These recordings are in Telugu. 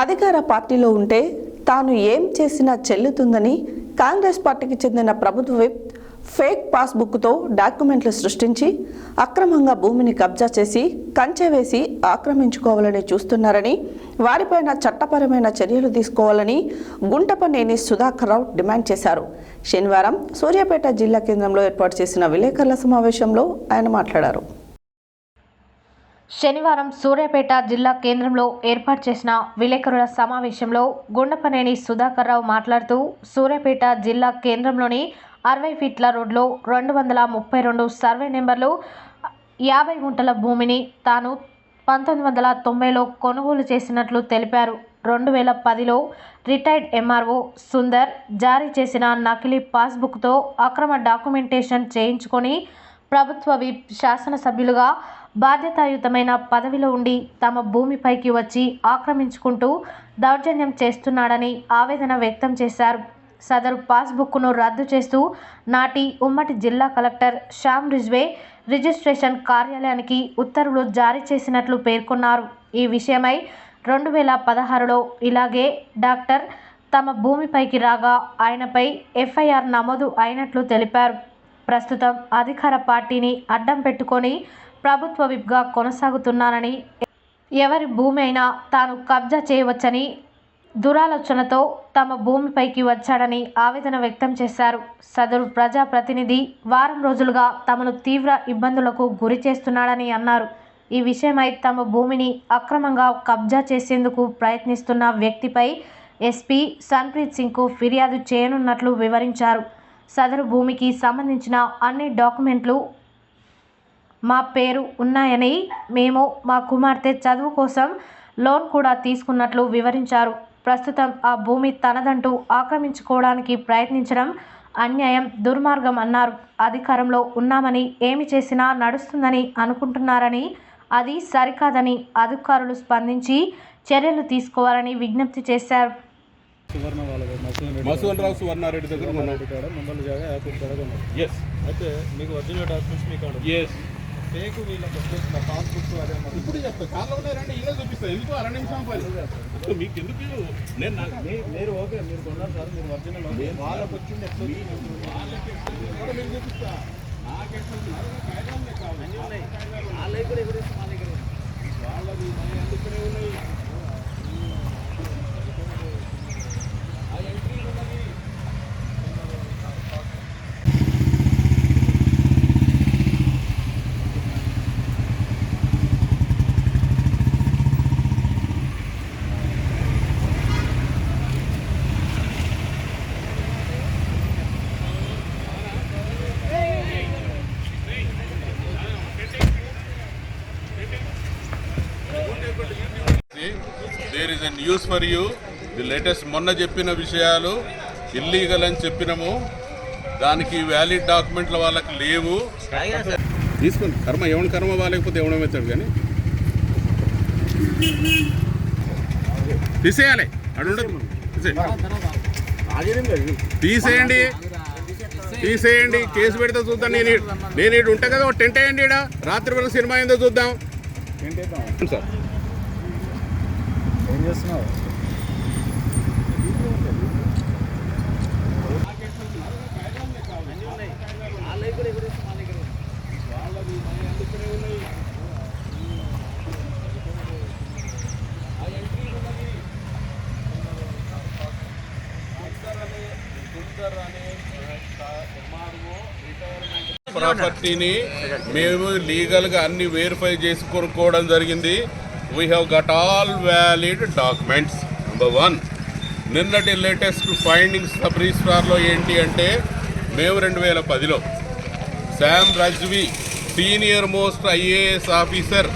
అధికార పార్టీలో ఉంటే తాను ఏం చేసినా చెల్లుతుందని కాంగ్రెస్ పార్టీకి చెందిన ప్రభుత్వ విప్ ఫేక్ పాస్బుక్తో డాక్యుమెంట్లు సృష్టించి అక్రమంగా భూమిని కబ్జా చేసి కంచె వేసి ఆక్రమించుకోవాలని చూస్తున్నారని, వారిపైన చట్టపరమైన చర్యలు తీసుకోవాలని గుంటపనేని సుధాకర్ రావు డిమాండ్ చేశారు. శనివారం సూర్యాపేట జిల్లా కేంద్రంలో ఏర్పాటు చేసిన విలేకరుల సమావేశంలో ఆయన మాట్లాడారు. శనివారం సూర్యాపేట జిల్లా కేంద్రంలో ఏర్పాటు చేసిన విలేకరుల సమావేశంలో గుండపనేని సుధాకర్ రావు మాట్లాడుతూ, సూర్యాపేట జిల్లా కేంద్రంలోని 60 ఫీట్ల రోడ్లో 232 సర్వే నెంబర్లు 50 గుంటల భూమిని తాను 1990లో కొనుగోలు చేసినట్లు తెలిపారు. 2010లో రిటైర్డ్ ఎంఆర్ఓ సుందర్ జారీ చేసిన నకిలీ పాస్బుక్తో అక్రమ డాక్యుమెంటేషన్ చేయించుకొని ప్రభుత్వ విప్ శాసనసభ్యులుగా బాధ్యతాయుతమైన పదవిలో ఉండి తమ భూమిపైకి వచ్చి ఆక్రమించుకుంటూ దౌర్జన్యం చేస్తున్నాడని ఆవేదన వ్యక్తం చేశారు. సదరు పాస్బుక్ను రద్దు చేస్తూ నాటి ఉమ్మడి జిల్లా కలెక్టర్ శ్యామ్ రిజ్వే రిజిస్ట్రేషన్ కార్యాలయానికి ఉత్తర్వులు జారీ చేసినట్లు పేర్కొన్నారు. ఈ విషయమై 2016లో ఇలాగే డాక్టర్ తమ భూమిపైకి రాగా ఆయనపై ఎఫ్ఐఆర్ నమోదు అయినట్లు తెలిపారు. ప్రస్తుతం అధికార పార్టీని అడ్డం పెట్టుకొని ప్రభుత్వ విప్గా కొనసాగుతున్నానని, ఎవరి భూమి అయినా తాను కబ్జా చేయవచ్చని దురాలోచనతో తమ భూమిపైకి వచ్చాడని ఆవేదన వ్యక్తం చేశారు. సదరు ప్రజాప్రతినిధి వారం రోజులుగా తమను తీవ్ర ఇబ్బందులకు గురి చేస్తున్నాడని అన్నారు. ఈ విషయమై తమ భూమిని అక్రమంగా కబ్జా చేసేందుకు ప్రయత్నిస్తున్న వ్యక్తిపై ఎస్పీ సన్ప్రీత్ సింగ్కు ఫిర్యాదు చేయనున్నట్లు వివరించారు. సదరు భూమికి సంబంధించిన అన్ని డాక్యుమెంట్లు మా పేరు ఉన్నాయని, మేము మా కుమార్తె చదువు కోసం లోన్ కూడా తీసుకున్నట్లు వివరించారు. ప్రస్తుతం ఆ భూమి తనదంటూ ఆక్రమించుకోవడానికి ప్రయత్నించడం అన్యాయం, దుర్మార్గం అన్నారు. అధికారంలో ఉన్నామని ఏమి చేసినా నడుస్తుందని అనుకుంటున్నారని, అది సరికాదని అధికారులు స్పందించి చర్యలు తీసుకోవాలని విజ్ఞప్తి చేశారు. మసూల్ సువర్ణారెడ్డి దగ్గర అయితే మీకు ఒరిజినల్ డాక్యుమెంట్స్ మీకు ఫేక్ వీళ్ళకి వచ్చేసిన పాస్బుక్స్ అదే ఇప్పుడు చెప్తాను. కార్లో ఉన్నారండి, ఇలా చూపిస్తాను. ఎందుకు 2 నిమిషం పని మీకు ఎందుకు? మీరు ఓకే, మీరు కొన్నారు సార్, మీరు ఒరిజినల్ వాళ్ళకి వచ్చింది ఎట్లా మీరు చూపిస్తా. వాళ్ళది ఇక్కడే ఉన్నాయి. There is a news for you. The latest మొన్న చెప్పిన విషయాలు ఇల్లీగల్ అని చెప్పినాము. దానికి వ్యాలిడ్ డాక్యుమెంట్ల వాళ్ళకి లేవు. తీసుకుని కర్మ ఎవరి కర్మ వాళ్ళకపోతే ఎవడం అవుతాడు. కానీ తీసేయాలి, అడు ఉండదు. తీసేయండి, తీసేయండి. కేసు పెడితే చూద్దాం. నేను ఇటు ఉంటా కదా, ఒక టెంట్ వేయండి. ఇక్కడ రాత్రి వరకు సినిమా ఏందో చూద్దాం. సార్ ఏం చేస్తున్నావు? ప్రాపర్టీని మేము లీగల్గా అన్ని వెరిఫై చేసి కొనుక్కోవడం జరిగింది. We have got all valid documents. Number 1, నిన్నటి లేటెస్ట్ ఫైండింగ్స్ సబ్ రిజిస్ట్రార్లో ఏంటి అంటే, మేము 2010లో Shyam Rizvi senior most IAS officer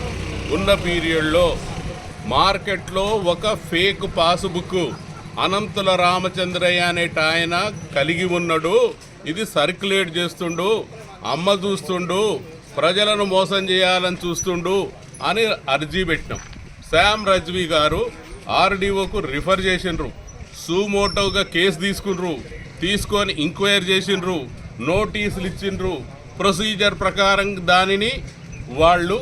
ఉన్న పీరియడ్లో మార్కెట్లో ఒక ఫేక్ పాస్బుక్ అనంతుల రామచంద్రయ్య అనేట ఆయన కలిగి ఉన్నాడు. ఇది సర్క్యులేట్ చేస్తుండు, అమ్మ చూస్తుండు, ప్రజలను మోసం చేయాలని చూస్తుండు అని అర్జీ పెట్టినాం. శ్యామ్ రజ్వీ గారు ఆర్డీఓకు రిఫర్ చేసిండ్రు. సుమోటోగా కేసు తీసుకొని ఎంక్వైరీ చేసిండ్రు, నోటీసులు ఇచ్చిండ్రు. ప్రొసీజర్ ప్రకారం దానిని వాళ్ళు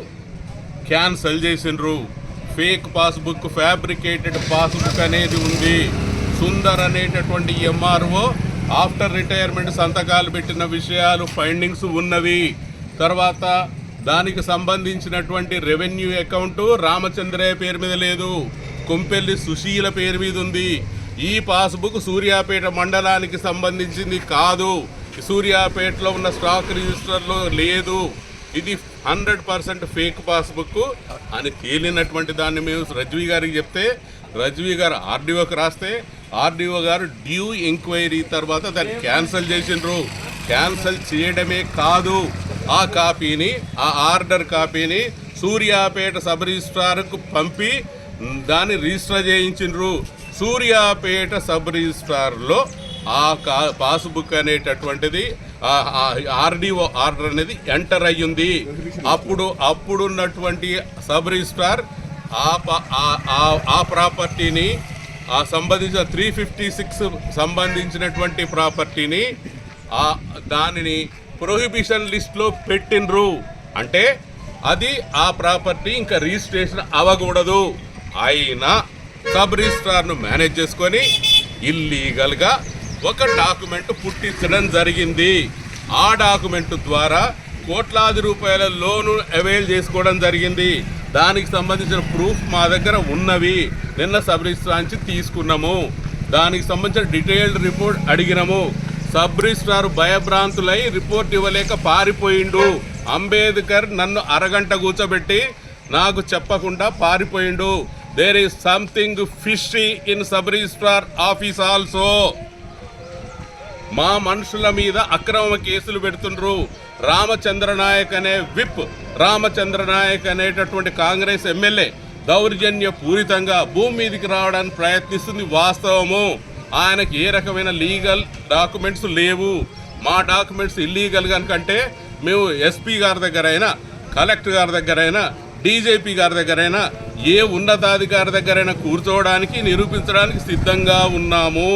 క్యాన్సల్ చేసిండ్రు. ఫేక్ పాస్బుక్, ఫ్యాబ్రికేటెడ్ పాస్బుక్ అనేది ఉంది. సుందర్ అనేటటువంటి ఎంఆర్ఓ ఆఫ్టర్ రిటైర్మెంట్ సంతకాలు పెట్టిన విషయాలు ఫైండింగ్స్ ఉన్నవి. తర్వాత దానికి సంబంధించినటువంటి రెవెన్యూ అకౌంటు రామచంద్రయ్య పేరు మీద లేదు, కొంపెల్లి సుశీల పేరు మీద ఉంది. ఈ పాస్బుక్ సూర్యాపేట మండలానికి సంబంధించింది కాదు, సూర్యాపేటలో ఉన్న స్టాక్ రిజిస్టర్లో లేదు. ఇది 100% ఫేక్ పాస్బుక్ అని తేలినటువంటి దాన్ని మేము రజ్వీ గారికి చెప్తే, రజ్వీ గారు ఆర్డీఓకి రాస్తే ఆర్డీఓ గారు డ్యూ ఎంక్వైరీ తర్వాత దాన్ని క్యాన్సిల్ చేసిండ్రు. క్యాన్సిల్ చేయడమే కాదు, ఆ కాపీని, ఆ ఆర్డర్ కాపీని సూర్యాపేట సబ్ రిజిస్ట్రార్కు పంపి దాన్ని రిజిస్టర్ చేయించిండ్రు. సూర్యాపేట సబ్ రిజిస్ట్రార్లో ఆ పాస్బుక్ అనేటటువంటిది ఆర్డీఓ ఆర్డర్ అనేది ఎంటర్ అయ్యింది. అప్పుడున్నటువంటి సబ్ రిజిస్ట్రార్ ఆ ప్రాపర్టీని, ఆ సంబంధించిన 356 సంబంధించినటువంటి ప్రాపర్టీని దానిని ప్రొహిబిషన్ లిస్ట్లో పెట్టినరు. అంటే అది ఆ ప్రాపర్టీ ఇంకా రిజిస్ట్రేషన్ అవ్వకూడదు. అయినా సబ్ రిజిస్ట్రార్ను మేనేజ్ చేసుకొని ఇల్లీగల్గా ఒక డాక్యుమెంట్ పుట్టించడం జరిగింది. ఆ డాక్యుమెంట్ ద్వారా కోట్లాది రూపాయల లోను అవైల్ చేసుకోవడం జరిగింది. దానికి సంబంధించిన ప్రూఫ్ మా దగ్గర ఉన్నవి. నిన్న సబ్ రిజిస్ట్రార్ నుంచి తీసుకున్నాము. దానికి సంబంధించిన డీటెయిల్డ్ రిపోర్ట్ అడిగినాము. సబ్ రిజిస్ట్రార్ భయభ్రాంతులై రిపోర్ట్ ఇవ్వలేక పారిపోయిండు. అంబేద్కర్ నన్ను అరగంట కూర్చోబెట్టి నాకు చెప్పకుండా పారిపోయిండు. There is something fishy in sub registrar office also. మా మనుషుల మీద అక్రమ కేసులు పెడుతుండ్రు. రామచంద్రనాయక్ అనే విప్, రామచంద్రనాయక్ అనేటటువంటి కాంగ్రెస్ ఎమ్మెల్యే దౌర్జన్య పూరితంగా భూమి మీదకి రావడానికి ప్రయత్నిస్తుంది. వాస్తవము. ఆయనకి ఏ రకమైన లీగల్ డాక్యుమెంట్స్ లేవు. మా డాక్యుమెంట్స్ ఇల్లీగల్ కనుకంటే మేము ఎస్పీ గారి దగ్గరైనా, కలెక్టర్ గారి దగ్గరైనా, డీజీపీ గారి దగ్గరైనా, ఏ ఉన్నతాధికారి దగ్గరైనా కూర్చోవడానికి, నిరూపించడానికి సిద్ధంగా ఉన్నాము.